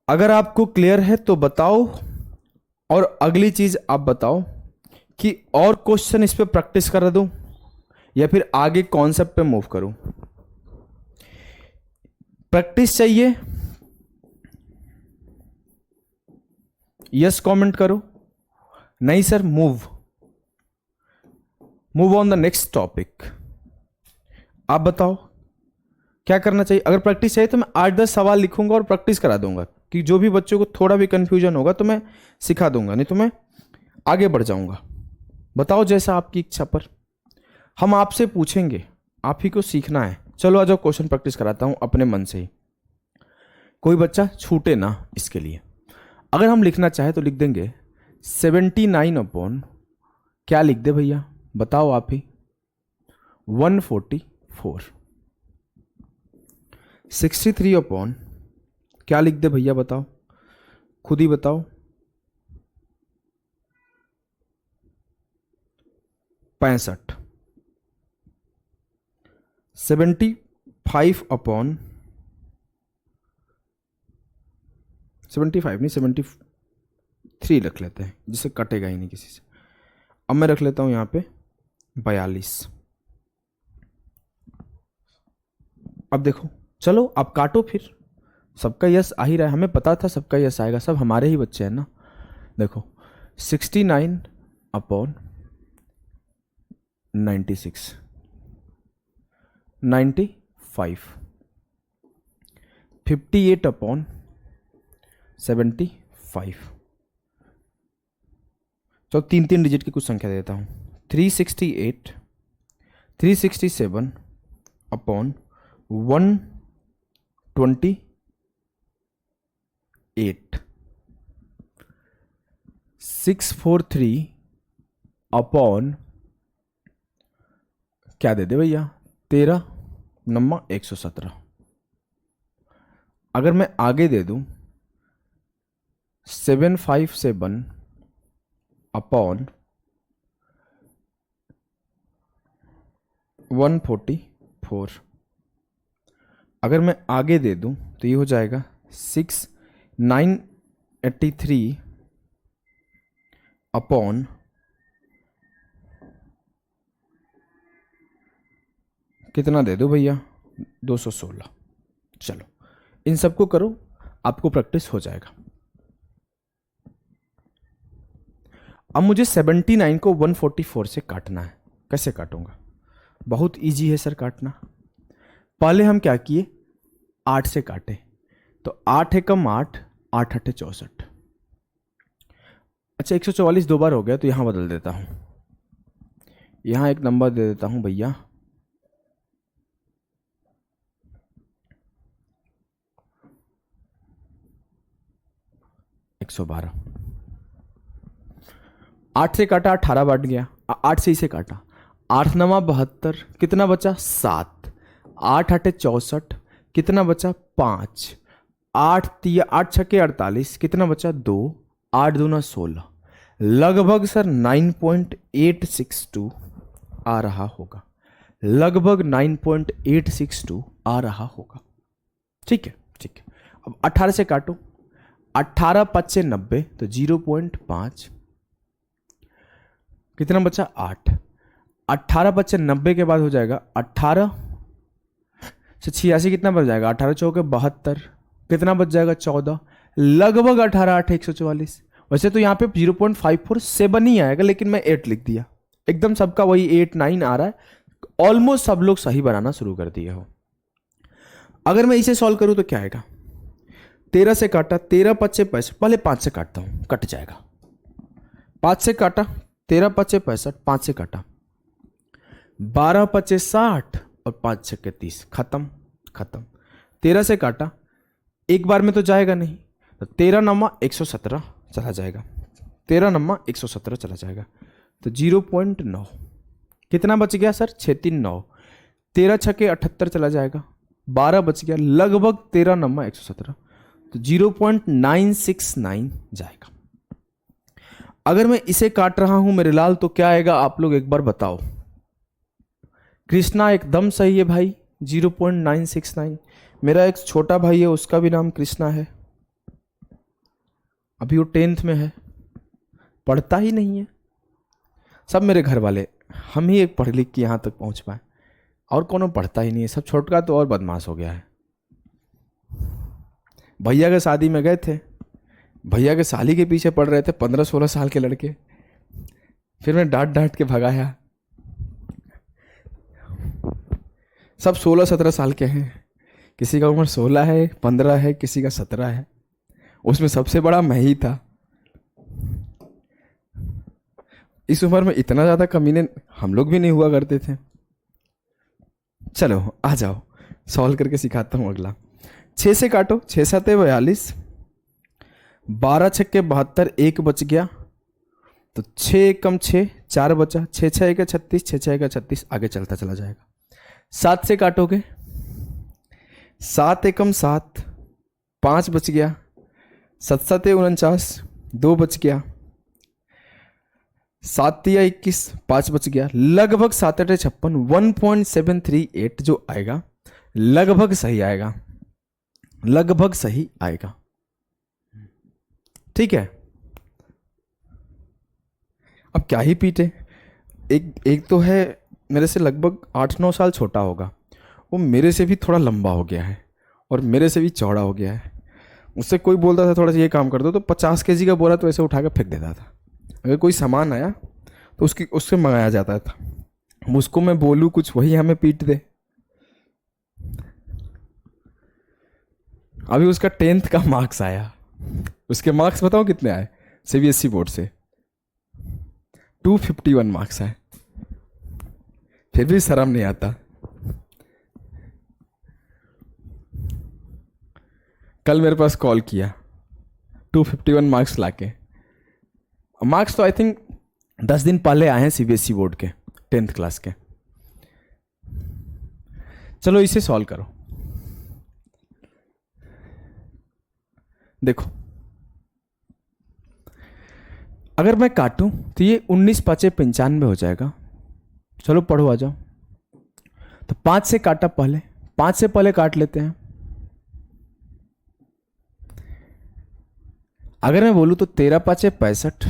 A: अगर आपको क्लियर है तो बताओ, और अगली चीज आप बताओ कि और क्वेश्चन इस पे प्रैक्टिस करा दूं या फिर आगे कॉन्सेप्ट पे मूव करूं। प्रैक्टिस चाहिए? यस कमेंट करो। नहीं sir, move on the next topic. आप बताओ क्या करना चाहिए। अगर प्रैक्टिस चाहिए तो मैं 8-10 सवाल लिखूंगा और प्रैक्टिस करा दूंगा कि जो भी बच्चों को थोड़ा भी कंफ्यूजन होगा तो मैं सिखा दूंगा, नहीं तो मैं आगे बढ़ जाऊंगा। बताओ जैसा आपकी इच्छा पर। हम आपसे पूछेंगे आप ही को सीखना है। चलो आ जाओ, क्वेश्चन प्रैक्टिस कराता हूं अपने मन से ही, कोई बच्चा छूटे ना इसके लिए। अगर हम लिखना चाहे तो लिख देंगे 79 अपॉन, क्या लिख दे भैया बताओ आप ही, 144। 63 अपॉन, क्या लिख दे भैया बताओ, खुद ही बताओ, 65। 75 अपॉन, 75 नहीं 73 रख लेते हैं, जिससे कटेगा ही नहीं किसी से। अब मैं रख लेता हूं यहां पे 42। अब देखो, चलो आप काटो फिर, सबका यस आ ही रहा है, हमें पता था सबका यस आएगा, सब हमारे ही बच्चे हैं ना। देखो 69 अपॉन 96, 95। 58 अपॉन 75। तो 3 डिजिट की कुछ संख्या देता हूं, 368, 367 अपॉन 128, 643 अपॉन, क्या दे दे भैया, 13 नम्मा 117। अगर मैं आगे दे दूं 757 अपॉन 144। अगर मैं आगे दे दूं तो ये हो जाएगा 6983 अपॉन, कितना दे दो भैया, 216। चलो इन सबको करो, आपको प्रैक्टिस हो जाएगा। अब मुझे 79 को 144 से काटना है। कैसे काटूंगा, बहुत इजी है सर काटना। पहले हम क्या किए, 8 से काटे, तो 8 है कम 8, 8 8 64। अच्छा 144 दो बार हो गया, तो यहां बदल देता हूं, यहां एक नंबर दे देता हूं भैया 112। 8 से काटा 18 बढ़ गया, 8 से इसे काटा, 8 नवा 72, कितना बचा 7, 8 8 64, कितना बचा 5, 8 छके 48, कितना बचा 2, 8 दूना 16, लगभग सर 9.862 आ रहा होगा, लगभग 9.862 आ रहा होगा। ठीक है ठीक है। अब 18 से काटो, 18 5 90, तो 0.5, कितना बचा 8, 18 5 90 के बाद हो जाएगा 18 से 86, कितना बच जाएगा 18 चौके 72, कितना बच जाएगा 14, लगभग 18 8 144। वैसे तो यहाँ पे 0.547 ही आएगा, लेकिन मैं 8 लिख दिया, एकदम सबका वही 8 9 आ रहा है, ऑलमोस्ट सब लोग सही बनाना शुरू कर दिए हो। अगर मैं इसे सॉल्व करूं तो क्या आएगा, 13 से काटा, 13 5 65, पहले 5 से काटता हूं, कट जाएगा, 5 से काटा, 13 5 65, 5 से काटा, 12 5 60 और 5 6 30, खत्म खत्म। 13 से काटा, एक बार में तो जाएगा नहीं, तो 13 नम्मा 117 चला जाएगा, 13 नम्मा 117 चला जाएगा, तो 0.9, कितना बच गया सर 6 3 9, 13 छके 78 चला जाएगा, 12 बच गया, लगभग 13 नम्मा 117, तो 0.969 जाएगा। अगर मैं इसे काट रहा हूं मेरे लाल, तो क्या आएगा आप लोग एक बार बताओ। कृष्णा एकदम सही है भाई, 0.969। मेरा एक छोटा भाई है, उसका भी नाम कृष्णा है, अभी वो 10th में है, पढ़ता ही नहीं है। सब मेरे घर वाले, हम ही एक पढ़ लिख के यहां तक पहुंच पाए, और कोनो पढ़ता ही नहीं है, सब छोटका तो और बदमाश हो गया है। भैया के शादी में गए थे, भैया के साली के पीछे पड़ रहे थे 15-16 साल के लड़के, फिर मैं डांट डांट के भगाया। सब 16-17 साल के हैं, किसी का उम्र 16 है, 15 है, किसी का 17 है, उसमें सबसे बड़ा मैं ही था। इस उम्र में इतना ज़्यादा कमीने हम लोग भी नहीं हुआ करते थे। चलो आ जाओ, सॉल्व करके सिखाता हूँ अगला। 6 से काटो, 6 7 42, 12 छक्के 72, 1 बच गया, तो 6 एकम 6, 4 बचा, 6 6 एक 36, 6 6 एक 36, आगे चलता चला जाएगा। 7 से काटोगे, 7 एकम 7, 5 बच गया, 7 7 49, 2 बच गया, 7 तिया 21, 5 बच गया, लगभग 7 8 56, 1.738 जो आएगा लगभग सही आएगा, लगभग सही आएगा। ठीक है, अब क्या ही पीटे। एक तो है मेरे से लगभग 8 9 साल छोटा होगा, वो मेरे से भी थोड़ा लंबा हो गया है और मेरे से भी चौड़ा हो गया है। उससे कोई बोलता था थोड़ा सा ये काम कर दो तो 50 kg का बोरा तो ऐसे उठा के फेंक देता था। अगर कोई सामान आया तो उससे मंगाया जाता था। उसको मैं बोलूँ कुछ, वही हमें पीट दे। अभी उसका 10th का मार्क्स आया, उसके मार्क्स बताओ कितने आए सीबीएसई बोर्ड से? 251 मार्क्स आए, फिर भी शर्म नहीं आता। कल मेरे पास कॉल किया 251 मार्क्स लाके। मार्क्स तो आई थिंक 10 दिन पहले आए हैं सीबीएसई बोर्ड के 10th क्लास के। चलो इसे सॉल्व करो। देखो अगर मैं काटूं तो ये 19 5 95 हो जाएगा। चलो पढ़ो, आ जाओ। तो 5 से काटा, पहले 5 से पहले काट लेते हैं। अगर मैं बोलूं तो 13 5 65,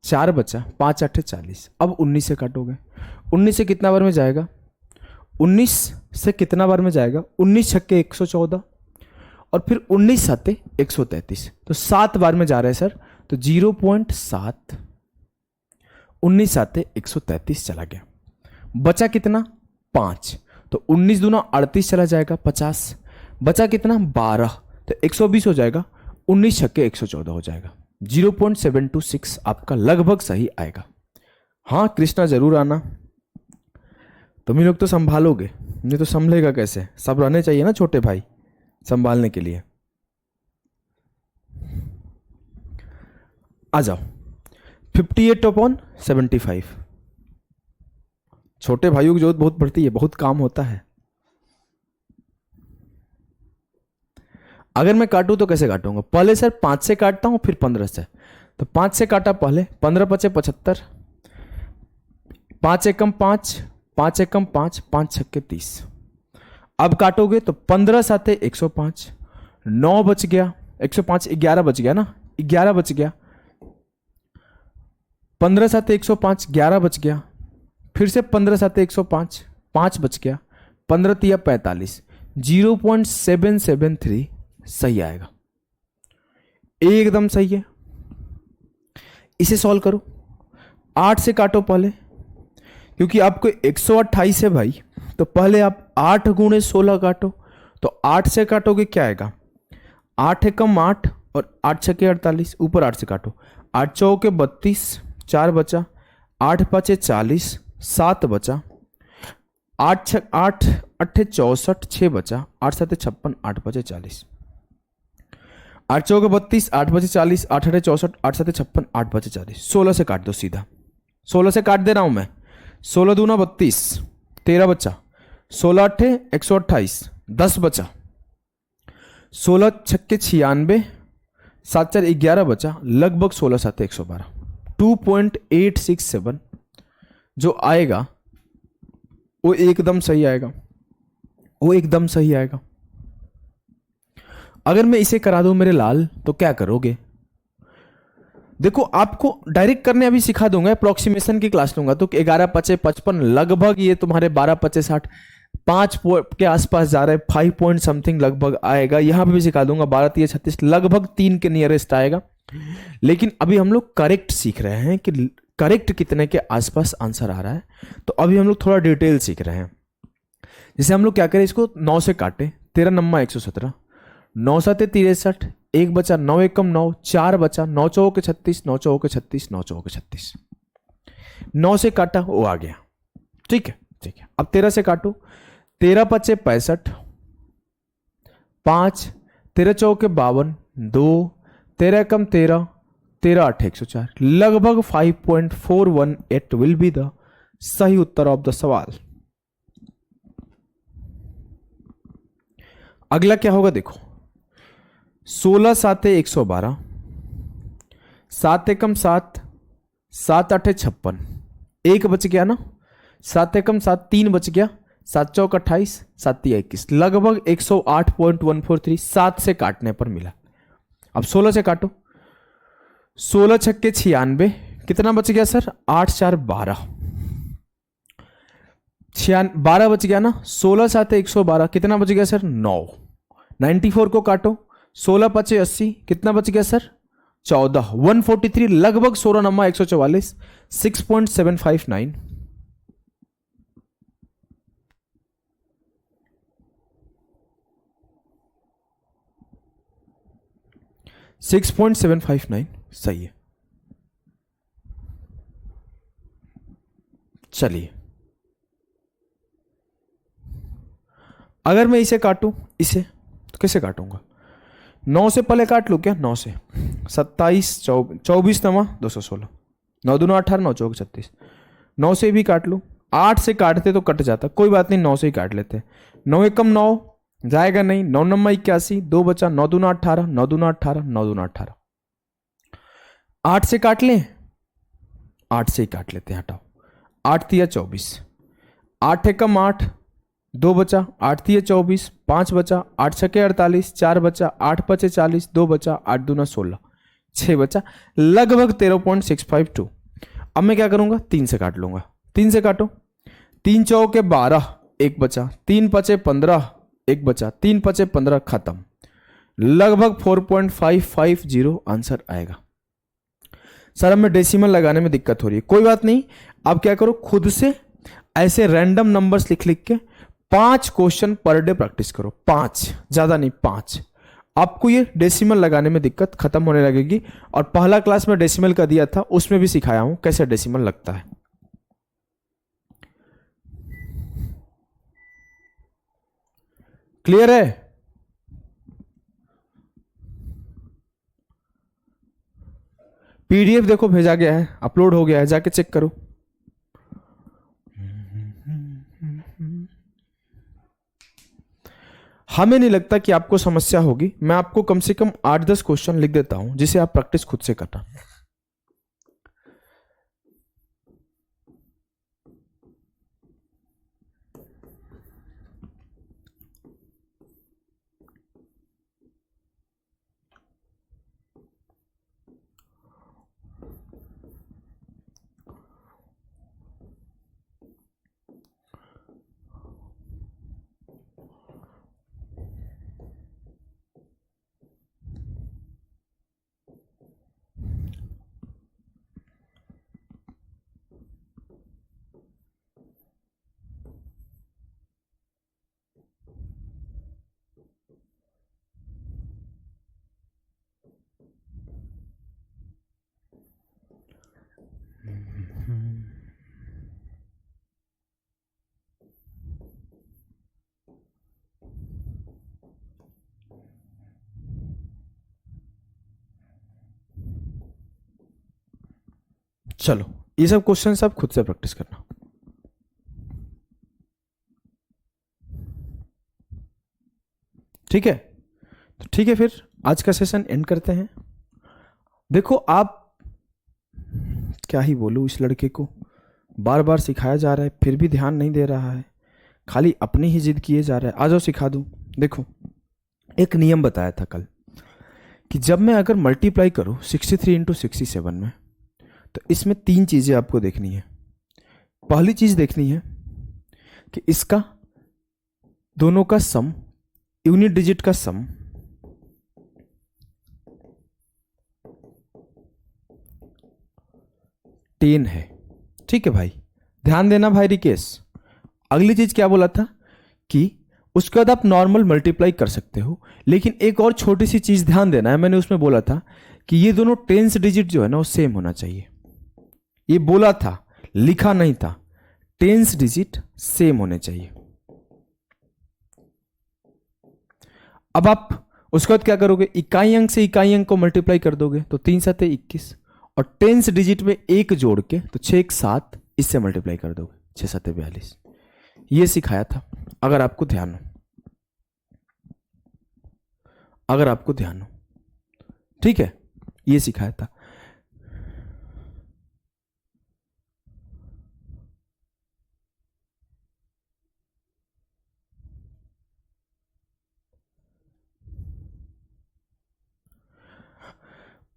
A: 4 बचा, 5 8 40। अब 19 से काटोगे, 19 से कितना बार में जाएगा? 19 से कितना बार में जाएगा? 19 छक्के 114 और फिर 19 7 133, तो 7 बार में जा रहे हैं सर। तो 0.7, 19 7 133 चला गया। बचा कितना? 5, तो 19 दूना 38 चला जाएगा, 50। बचा कितना? 12, तो 120 हो जाएगा। 19 छक्के 114 हो जाएगा। 0.726 आपका लगभग सही आएगा। हाँ कृष्णा जरूर आना, तुम ही लोग तो संभालोगे, नहीं तो संभलेगा कैसे? सब रहने चाहिए ना छोटे भाई संभालने के लिए। आ जाओ 58/75। छोटे भाइयों की जरूरत बहुत पड़ती है, बहुत काम होता है। अगर मैं काटूं तो कैसे काटूंगा? पहले सर 5 से काटता हूं, फिर 15 से। तो 5 से काटा पहले, 15 5 75, 5 एकम 5, 5 एकम 5, 5 छक्के 30। अब काटोगे तो 15 7 105, 9 बच गया, 105 11 बच गया ना, 11 बच गया। 15 7 105, 11 बच गया, फिर से 15 7 105, 5 बच गया, 15 तिया 45, 0.773 सही आएगा, एकदम सही है। इसे सॉल्व करो। 8 से काटो पहले, क्योंकि आपको 128 है भाई, तो पहले आप 8 गुणे 16 काटो। तो 8 से काटोगे क्या आएगा? 8 एकम 8 और 8 छक्के 48, ऊपर 8 से काटो। 8 चौके 32, 4 बचा, 8 5 40, 7 बचा, 8 8 64, 6 बचा, 8 7 56, 8 5 40, 8 चौके 32, 8 बचे 40, 8 8 64, 8 7 56, 8 बचे 40। 16 से काट दो सीधा, 16 से काट दे रहा हूं मैं। 16 दूना 32, 13 बचा, 16 8 128, 10 बचा, 16 छक्के 96, 7 4 11 बचा, लगभग 16 7 112। 2.867 जो आएगा वो एकदम सही आएगा, वो एकदम सही आएगा। अगर मैं इसे करा दूं मेरे लाल तो क्या करोगे? देखो आपको डायरेक्ट करने अभी सिखा दूंगा, अप्रोक्सीमेशन की क्लास लूंगा तो 11 5 55, लगभग ये तुम्हारे 12 5 60, 5 के आसपास जा रहा है, 5 पॉइंट समथिंग लगभग आएगा। यहां पे भी सिखा दूंगा 12 3 36, लगभग 3 के नियरेस्ट आएगा। लेकिन अभी हम लोग करेक्ट सीख रहे हैं कि करेक्ट कितने के आसपास आंसर आ रहा है, तो अभी हम लोग थोड़ा डिटेल सीख रहे हैं। जैसे हम लोग क्या करें, इसको 9 से काटे, 13 नम्मा 117, 9 7 63, 1 बचा, 9 एकम 9, 4 बचा, 9 चौके 36, 9 चौके 36, 9 चौके 36। 9 से काटा वो आ गया, ठीक है ठीक है। अब 13 से काटो, 13 पचे 65, 5, 13 चौके 52, 2, 13 कम 13, 13 8 104, लगभग 5.418 विल बी द सही उत्तर ऑफ द सवाल। अगला क्या होगा देखो, 16 साते 112, 7 एकम 7, 7 8 56, एक बच गया ना, 7 एकम 7, 3 बच गया, 7 चौक 28, 7 21, लगभग 108.143 7 से काटने पर मिला। अब 16 से काटो, 16 छक्के 96, कितना बच गया सर, 8 4 12, 12 बच गया ना, 16 साते 112, कितना बच गया सर, 9, 94 को काटो, 16 पचे 80, कितना बच गया सर, 14, 143, लगभग 16 नंबर 144, 6.759, 6.759 सही है। चलिए अगर मैं इसे काटूं, इसे तो कैसे काटूंगा, 9 से पहले काट लूं क्या, 9 से 27 24 नमा 216, 9 दूना 18, 9 चौक 36, 9 से भी काट लूं, 8 से काटते तो कट जाता, कोई बात नहीं 9 से ही काट लेते, 9 एकम 9 जाएगा नहीं, 9 नंबर 81, 2 बचा, 9 दूना 18, 9 दूना 18, 9 दूना 18, 8 से काट लें, 8 से ही काट लेते हैं, हटाओ, 8 तिया 24, 8 एकम 8, 2 बचा, 8 तिया 24, 5 बचा, 8 छके 48, 4 बचा, 8 पचे 40, 2 बचा, 8 दूना 16, 6 बचा, लगभग 13.652। अब मैं क्या करूंगा, 3 से काट लूंगा, 3 से काटो, 3 चौके 12, 1 बचा, 3 पचे 15, 1 बचा, 3 पचे 15, खत्म, लगभग 4.550 आंसर आएगा। सर हमें डेसिमल लगाने में दिक्कत हो रही है, कोई बात नहीं, आप क्या करो, खुद से ऐसे रैंडम नंबर्स लिख लिख के 5 क्वेश्चन पर डे प्रैक्टिस करो, 5, ज्यादा नहीं 5, आपको ये डेसिमल लगाने में दिक्कत खत्म होने लगेगी। और पहला क्लास में डेसिमल का दिया था, उसमें भी सिखाया हूं कैसे डेसिमल लगता है। क्लियर है? पीडीएफ देखो भेजा गया है, अपलोड हो गया है, जाके चेक करो। हमें नहीं लगता कि आपको समस्या होगी, मैं आपको कम से कम 8-10 क्वेश्चन लिख देता हूं जिसे आप प्रैक्टिस खुद से करना। चलो ये सब क्वेश्चन सब खुद से प्रैक्टिस करना। ठीक है, तो ठीक है, फिर आज का सेशन एंड करते हैं। देखो आप, क्या ही बोलूं, इस लड़के को बार बार सिखाया जा रहा है फिर भी ध्यान नहीं दे रहा है, खाली अपनी ही जिद किए जा रहा है। आ जाओ सिखा दूं। देखो एक नियम बताया था कल कि जब मैं अगर मल्टीप्लाई करूं 63 इंटू 67 में, तो इसमें 3 चीजें आपको देखनी है। पहली चीज देखनी है कि इसका दोनों का सम, यूनिट डिजिट का सम, टेन है। ठीक है भाई, ध्यान देना भाई रिकेश। अगली चीज क्या बोला था कि उसके बाद आप नॉर्मल मल्टीप्लाई कर सकते हो, लेकिन एक और छोटी सी चीज ध्यान देना है, मैंने उसमें बोला था कि ये दोनों टेंस डिजिट जो है ना वो सेम होना चाहिए। ये बोला था, लिखा नहीं था, टेंस डिजिट सेम होने चाहिए। अब आप उसके बाद क्या करोगे, इकाई अंक से इकाई अंक को मल्टीप्लाई कर दोगे तो 3 7 21, और टेंस डिजिट में एक जोड़ के तो 6 1 7, इससे मल्टीप्लाई कर दोगे 6 7 42। ये सिखाया था, अगर आपको ध्यान हो, अगर आपको ध्यान हो, ठीक है, ये सिखाया था।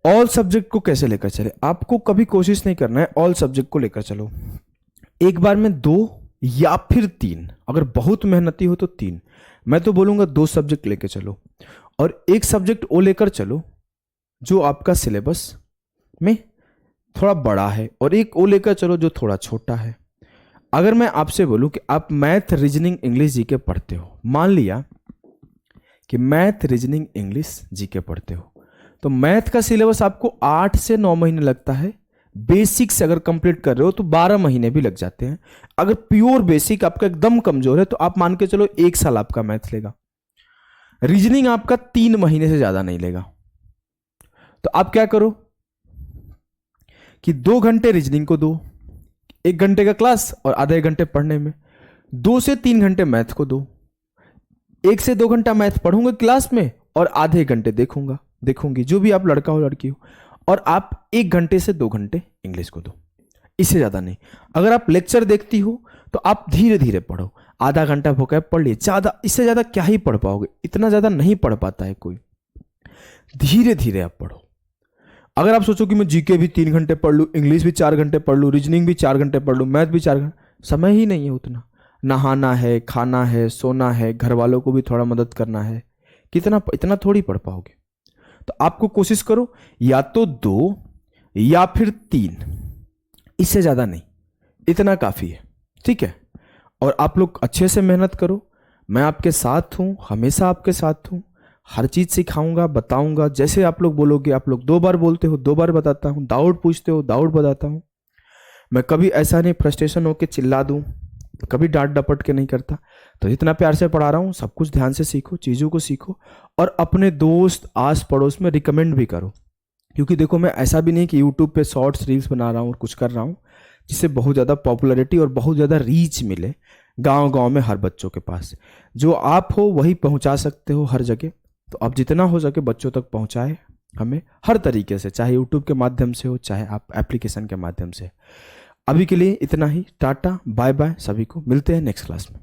A: ऑल सब्जेक्ट को कैसे लेकर चले, आपको कभी कोशिश नहीं करना है ऑल सब्जेक्ट को लेकर चलो, एक बार में 2 या फिर 3, अगर बहुत मेहनती हो तो 3, मैं तो बोलूंगा 2 सब्जेक्ट लेकर चलो, और एक सब्जेक्ट वो लेकर चलो जो आपका सिलेबस में थोड़ा बड़ा है, और एक वो लेकर चलो जो थोड़ा छोटा है। अगर मैं आपसे बोलूं कि आप मैथ रीजनिंग इंग्लिश जीके पढ़ते हो, मान लिया कि मैथ रीजनिंग इंग्लिश जीके पढ़ते हो, तो मैथ का सिलेबस आपको 8 से 9 महीने लगता है, बेसिक से अगर कंप्लीट कर रहे हो तो 12 महीने भी लग जाते हैं। अगर प्योर बेसिक आपका एकदम कमजोर है तो आप मान के चलो 1 साल आपका मैथ लेगा। रीजनिंग आपका 3 महीने से ज्यादा नहीं लेगा। तो आप क्या करो कि 2 घंटे रीजनिंग को दो, 1 घंटे का क्लास और आधे घंटे पढ़ने में, 2 से 3 घंटे मैथ को दो, 1 से 2 घंटा मैथ पढ़ूंगा क्लास में और आधे घंटे देखूंगी, जो भी आप लड़का हो लड़की हो, और आप 1 घंटे से 2 घंटे इंग्लिश को दो, इससे ज्यादा नहीं। अगर आप लेक्चर देखती हो तो आप धीरे धीरे पढ़ो, आधा घंटा वोकैब पढ़ लिए, ज्यादा, इससे ज्यादा क्या ही पढ़ पाओगे, इतना ज्यादा नहीं पढ़ पाता है कोई, धीरे धीरे आप पढ़ो। अगर आप सोचो कि मैं जीके भी 3 घंटे पढ़ लूँ, इंग्लिश भी 4 घंटे पढ़ लूँ, रीजनिंग भी 4 घंटे पढ़ लूँ, मैथ भी 4 घंटे, समय ही नहीं है उतना। नहाना है, खाना है, सोना है, घर वालों को भी थोड़ा मदद करना है, कितना, इतना थोड़ी पढ़ पाओगे। तो आपको कोशिश करो या तो 2 या फिर 3, इससे ज्यादा नहीं, इतना काफी है, ठीक है। और आप लोग अच्छे से मेहनत करो, मैं आपके साथ हूं, हमेशा आपके साथ हूं, हर चीज सिखाऊंगा, बताऊंगा, जैसे आप लोग बोलोगे, आप लोग 2 बार बोलते हो 2 बार बताता हूं, डाउट पूछते हो डाउट बताता हूं। मैं कभी ऐसा नहीं फ्रस्ट्रेशन होकर चिल्ला दूं, कभी डांट डपट के नहीं करता। तो जितना प्यार से पढ़ा रहा हूँ, सब कुछ ध्यान से सीखो, चीज़ों को सीखो, और अपने दोस्त आस पड़ोस में रिकमेंड भी करो। क्योंकि देखो, मैं ऐसा भी नहीं कि यूट्यूब पे शॉर्ट्स रील्स बना रहा हूँ और कुछ कर रहा हूँ जिससे बहुत ज़्यादा पॉपुलैरिटी और बहुत ज़्यादा रीच मिले गांव गांव में हर बच्चों के पास। जो आप हो वही पहुंचा सकते हो हर जगह, तो आप जितना हो सके बच्चों तक पहुंचाए हमें हर तरीके से, चाहे यूट्यूब के माध्यम से हो, चाहे आप एप्लीकेशन के माध्यम से। अभी के लिए इतना ही, टाटा बाय बाय, सभी को मिलते हैं नेक्स्ट क्लास में।